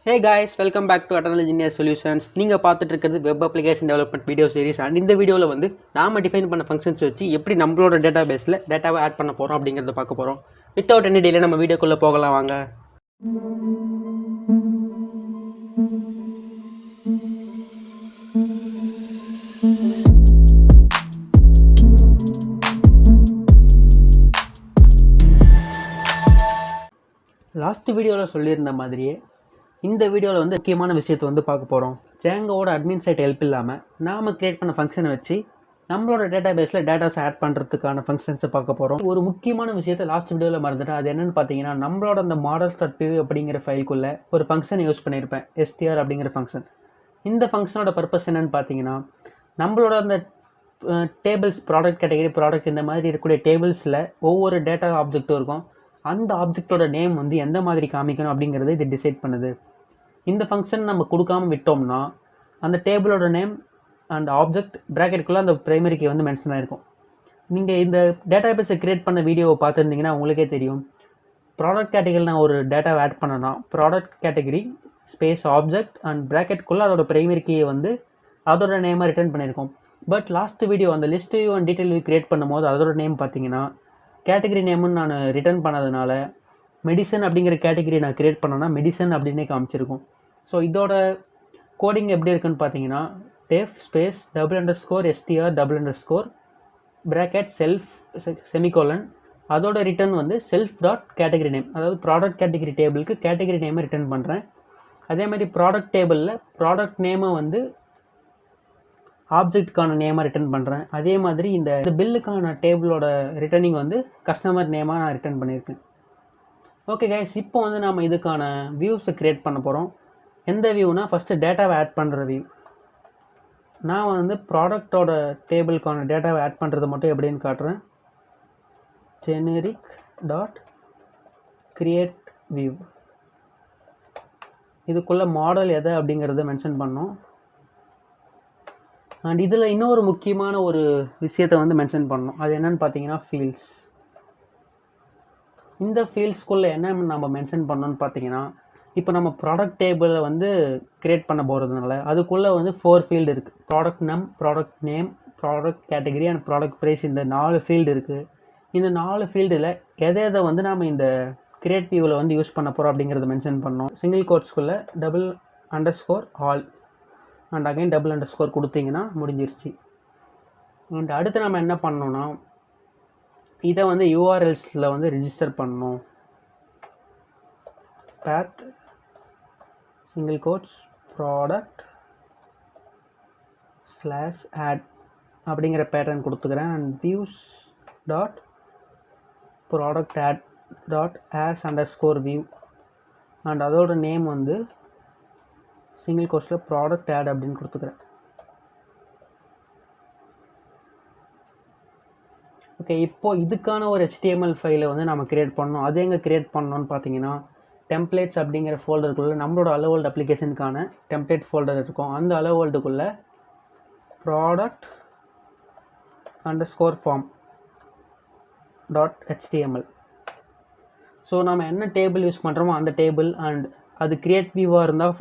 Hey guys, welcome back to Eternal Engineer Solutions. நீங்கள் பார்த்துட்டு இருக்கிறது web application development video series. And இந்த வீடியோவில் வந்து நாம டிஃபைன் பண்ண ஃபங்க்ஷன்ஸ் வச்சு எப்படி நம்மளோட டேட்டா பேஸில் டேட்டாவை ஆட் பண்ண போகிறோம் அப்படிங்கிறத பார்க்க போகிறோம். வித்தவுட் எனி டிலே நம்ம வீடியோக்குள்ளே போகலாம் வாங்க. லாஸ்ட் வீடியோவில் சொல்லியிருந்த மாதிரியே இந்த வீடியோவில் வந்து முக்கியமான விஷயத்தை வந்து பார்க்க போகிறோம். ஜாங்கோட அட்மின் சைட் ஹெல்ப் இல்லாமல் நாம் கிரியேட் பண்ண ஃபங்க்ஷனை வச்சு நம்மளோட டேட்டா பேஸில் டேட்டாஸ் ஆட் பண்ணுறதுக்கான ஃபங்க்ஷன்ஸை பார்க்க போகிறோம். ஒரு முக்கியமான விஷயத்தை லாஸ்ட் வீடியோவில் மறந்துட்டேன். அது என்னென்னு பார்த்தீங்கன்னா, நம்மளோட அந்த models.py அப்படிங்கிற ஃபைலுக்குள்ளே ஒரு ஃபங்க்ஷன் யூஸ் பண்ணியிருப்பேன், str அப்படிங்கிற ஃபங்க்ஷன். இந்த ஃபங்க்ஷனோட பர்பஸ் என்னென்னு பார்த்தீங்கன்னா, நம்மளோட அந்த டேபிள்ஸ், ப்ராடக்ட் கேட்டகரி, ப்ராடக்ட் இந்த மாதிரி இருக்கக்கூடிய டேபிள்ஸில் ஒவ்வொரு டேட்டா ஆப்ஜெக்ட்டும் இருக்கும். அந்த ஆப்ஜெக்டோட நேம் வந்து எந்த மாதிரி காமிக்கணும் அப்படிங்கிறத இது டிசைட் பண்ணுது. இந்த ஃபங்க்ஷன் நம்ம கொடுக்காமல் விட்டோம்னா அந்த டேபிளோட நேம் அண்ட் ஆப்ஜெக்ட் ப்ராக்கெட்டுக்குள்ளே அந்த ப்ரைமரி கீ வந்து மென்ஷன் ஆகிருக்கும். நீங்கள் இந்த டேட்டா பேஸை க்ரியேட் பண்ண வீடியோவை பார்த்துருந்தீங்கன்னா உங்களுக்கே தெரியும். ப்ராடக்ட் கேட்டகரியில் நான் ஒரு டேட்டாவை ஆட் பண்ணனா product category space object and ப்ராக்கெட்டுக்குள்ளே அதோட ப்ரைமரி கீயை வந்து அதோட நேமாக ரிட்டர்ன் பண்ணியிருக்கோம். பட் லாஸ்ட் வீடியோ அந்த list view and detail view create பண்ணும்போது அதோட நேம் பார்த்தீங்கன்னா கேட்டகரி நேமுன்னு நான் ரிட்டர்ன் பண்ணதுனால மெடிசன் அப்படிங்கிற கேட்டகரி நான் க்ரியேட் பண்ணேன்னா மெடிசன் அப்படின்னே காமிச்சிருக்கும். ஸோ இதோட கோடிங் எப்படி இருக்குன்னு பார்த்தீங்கன்னா, def space $_str_ bracket self semicolon அதோட ரிட்டர்ன் வந்து செல்ஃப் டாட் கேட்டகரி நேம், அதாவது ப்ராடக்ட் கேட்டகரி டேபிளுக்கு கேட்டகரி நேமை ரிட்டர்ன் பண்ணுறேன். அதே மாதிரி ப்ராடக்ட் டேபிளில் ப்ராடக்ட் நேமை வந்து ஆப்ஜெக்ட்டுக்கான நேமாக ரிட்டர்ன் பண்ணுறேன். அதே மாதிரி இந்த பில்லுக்கான டேபிளோட ரிட்டர்னிங் வந்து கஸ்டமர் நேமாக நான் ரிட்டர்ன் பண்ணியிருக்கேன். ஓகே கைஸ், இப்போ வந்து நம்ம இதுக்கான வியூஸை க்ரியேட் பண்ண போகிறோம். எந்த வியூனா, ஃபஸ்ட்டு டேட்டாவை ஆட் பண்ணுற வியூ. நான் வந்து ப்ராடக்டோட டேபிளுக்கான டேட்டாவை ஆட் பண்ணுறது மட்டும் எப்படின்னு காட்டுறேன். ஜெனரிக் டாட் கிரியேட் வியூ, இதுக்குள்ளே மாடல் எதை அப்படிங்கிறத மென்ஷன் பண்ணோம். அண்ட் இதில் இன்னொரு முக்கியமான ஒரு விஷயத்தை வந்து மென்ஷன் பண்ணோம். அது என்னென்னு பார்த்தீங்கன்னா ஃபீல்ட்ஸ். இந்த ஃபீல்ட்ஸ்குள்ளே என்ன நம்ம மென்ஷன் பண்ணோன்னு பார்த்தீங்கன்னா, இப்போ நம்ம ப்ராடக்ட் டேபிளை வந்து க்ரியேட் பண்ண போகிறதுனால அதுக்குள்ளே வந்து 4 ஃபீல்டு இருக்குது. Product name, product name, product category and product price, இந்த 4 ஃபீல்டு இருக்குது. இந்த 4 ஃபீல்டில் எதை வந்து நம்ம இந்த கிரியேட் வியூவில் வந்து யூஸ் பண்ண போகிறோம் அப்படிங்கிறத மென்ஷன் பண்ணோம். சிங்கிள் கோட்ஸ்குள்ளே $_all அண்ட் அகைன் $_ கொடுத்தீங்கன்னா முடிஞ்சிருச்சு. அண்ட் அடுத்து நம்ம என்ன பண்ணோன்னா, இதை வந்து யூஆர்எல்ஸில் வந்து ரிஜிஸ்டர் பண்ணணும். path single quotes product /add அப்படிங்கிற பேட்டர்ன் கொடுத்துக்கிறேன். And views dot product add dot as_view and அதோட நேம் வந்து சிங்கிள் கோர்ஸில் ப்ராடக்ட் ஆட் அப்படின்னு கொடுத்துக்கிறேன். ஓகே, இப்போது இதுக்கான ஒரு HTML ஃபைலை வந்து நம்ம க்ரியேட் பண்ணணும். அது எங்கே க்ரியேட் பண்ணணும்னு பார்த்தீங்கன்னா, டெம்ப்ளேட்ஸ் அப்படிங்கிற ஃபோல்டருக்குள்ளே நம்மளோட அலோவல்டு அப்ளிகேஷனுக்கான டெம்ப்ளேட் ஃபோல்டர் இருக்கும். அந்த அலோவல்டுக்குள்ளே ப்ராடக்ட் _form .html. ஸோ நம்ம என்ன டேபிள் யூஸ் பண்ணுறோமோ அந்த டேபிள், அண்ட் அது கிரியேட் வியூவாக இருந்தால்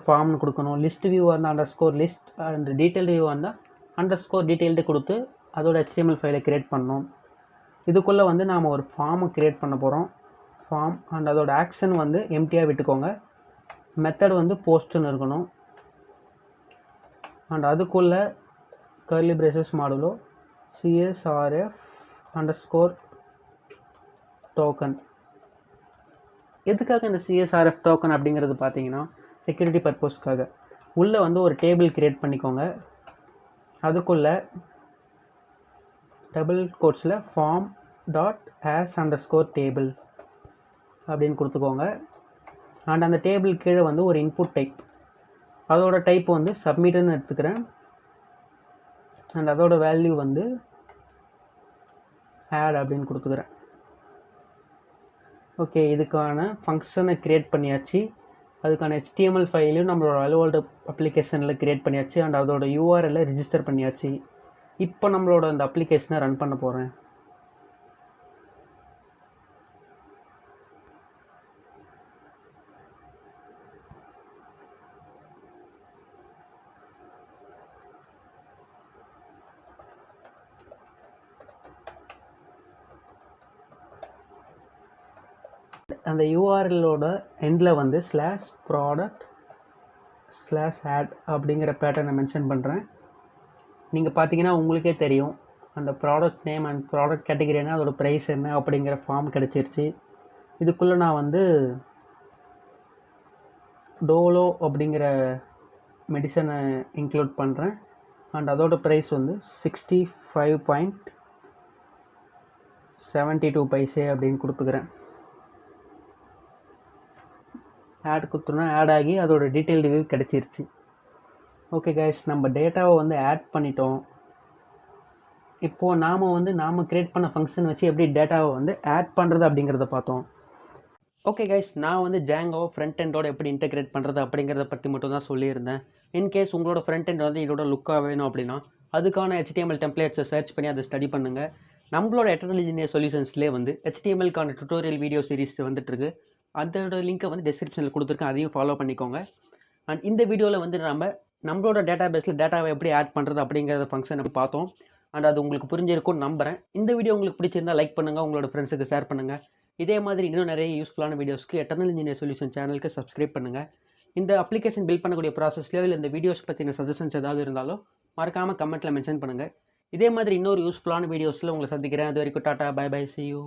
_formனு கொடுக்கணும். லிஸ்ட் வியூவாக இருந்தால் _list அண்ட் டீட்டெயில் வியூவாக இருந்தால் _detailed கொடுத்து அதோட HTML ஃபைலை க்ரியேட் பண்ணணும். இதுக்குள்ளே வந்து நாம் ஒரு ஃபார்மை க்ரியேட் பண்ண போகிறோம். ஃபார்ம் அண்ட் அதோட ஆக்ஷன் வந்து எம்டியாக விட்டுக்கோங்க. மெத்தட் வந்து போஸ்ட்டுன்னு இருக்கணும். அண்ட் அதுக்குள்ளே கர்லி பிரேசஸ் மாடுலோ CSRF_token. எதுக்காக இந்த CSRF டோக்கன் அப்படிங்கிறது பார்த்தீங்கன்னா, செக்யூரிட்டி பர்பஸ்க்காக. உள்ளே வந்து ஒரு டேபிள் க்ரியேட் பண்ணிக்கோங்க. அதுக்குள்ளே $_ form .as_table அப்படின்னு கொடுத்துக்கோங்க. அண்ட் அந்த டேபிள் கீழே வந்து ஒரு இன்புட் டைப், அதோட டைப் வந்து சப்மிட்டுன்னு எடுத்துக்கிறேன். அண்ட் அதோட வேல்யூ வந்து ஆட் அப்படின்னு கொடுத்துக்கிறேன். ஓகே, இதுக்கான ஃபங்க்ஷனை க்ரியேட் பண்ணியாச்சு. அதுக்கான HTML ஃபைலையும் நம்மளோட அலோவல்டு அப்ளிகேஷனில் க்ரியேட் பண்ணியாச்சு. அண்ட் அதோட URL ரிஜிஸ்டர் பண்ணியாச்சு. இப்போ நம்மளோட அந்த அப்ளிகேஷனை ரன் பண்ண போகிறேன். அந்த யூஆர்எல்லோட எண்டில் வந்து /product/ad அப்படிங்கிற பேட்டர்னை மென்ஷன் பண்ணுறேன். நீங்கள் பார்த்தீங்கன்னா உங்களுக்கே தெரியும் அந்த product name and product category என்ன, அதோட ப்ரைஸ் என்ன அப்படிங்கிற ஃபார்ம் கிடச்சிருச்சு. இதுக்குள்ளே நான் வந்து டோலோ அப்படிங்கிற மெடிசனை இன்க்ளூட் பண்ணுறேன். அண்ட் அதோட ப்ரைஸ் வந்து 65.72 அப்படின்னு கொடுத்துக்கிறேன். ஆட் கொடுத்தோன்னா ஆட் ஆகி அதோட டீட்டெயில் ரிவ்யூ கிடச்சிருச்சு. ஓகே கைஸ், நம்ம டேட்டாவை வந்து ஆட் பண்ணிட்டோம். இப்போது நாம் க்ரியேட் பண்ண ஃபங்க்ஷன் வச்சு எப்படி டேட்டாவை வந்து ஆட் பண்ணுறது அப்படிங்கிறத பார்த்தோம். ஓகே கைஸ், நான் வந்து ஜாங்கோ ஃப்ரண்ட் எண்டோட எப்படி இன்டெகிரேட் பண்ணுறது அப்படிங்கிறத பற்றி மட்டும் தான் சொல்லியிருந்தேன். இன்கேஸ் உங்களோட ஃப்ரண்ட் எண்ட் வந்து இதோட லுக்காக வேணும் அப்படின்னா அதுக்கான HTML டெம்ப்ளேட்ஸை சர்ச் பண்ணி அதை ஸ்டடி பண்ணுங்கள். நம்மளோட எட்டர்னல் இன்ஜினியர் சொல்யூஷன்ஸ்லேயே வந்து HTML-க்கான டுட்டோரியல் வீடியோ சீரிஸ் வந்துட்டுருக்கு. அதோட லிங்க்கை வந்து டிஸ்கிரிப்ஷனில் கொடுத்துருக்கேன், அதையும் ஃபாலோ பண்ணிக்கோங்க. அண்ட் இந்த வீடியோவில் வந்து நம்மளோட டேட்டா பேஸில் டேட்டாவை எப்படி ஆட் பண்ணுறது அப்படிங்கிறத ஃபங்க்ஷன் பார்த்தோம். அண்ட் அது உங்களுக்கு புரிஞ்சிருக்கும்னு நம்புகிறேன். இந்த வீடியோ உங்களுக்கு பிடிச்சிருந்தா லைக் பண்ணுங்கள், உங்களோட ஃப்ரெண்ட்ஸுக்கு ஷேர் பண்ணுங்கள். இதே மாதிரி இன்னும் நிறைய யூஸ்ஃபுல்லான வீடியோஸ்க்கு எட்டர்னல் இன்ஜினியர் சொல்யூஷன் சேனலுக்கு சப்ஸ்கிரைப் பண்ணுங்கள். இந்த அப்ளிகேஷன் பில்ட் பண்ணக்கூடிய ப்ராசஸ்லையோ இல்லை இந்த வீடியோஸ் பற்றின சஜஷன்ஸ் ஏதாவது இருந்தாலும் மறக்காமல் கமெண்ட்டில் மென்ஷன் பண்ணுங்கள். இதே மாதிரி இன்னொரு யூஸ்ஃபுல்லான வீடியோஸில் உங்களை சந்திக்கிறேன். அது வரைக்கும் ta ta, bye bye, see you.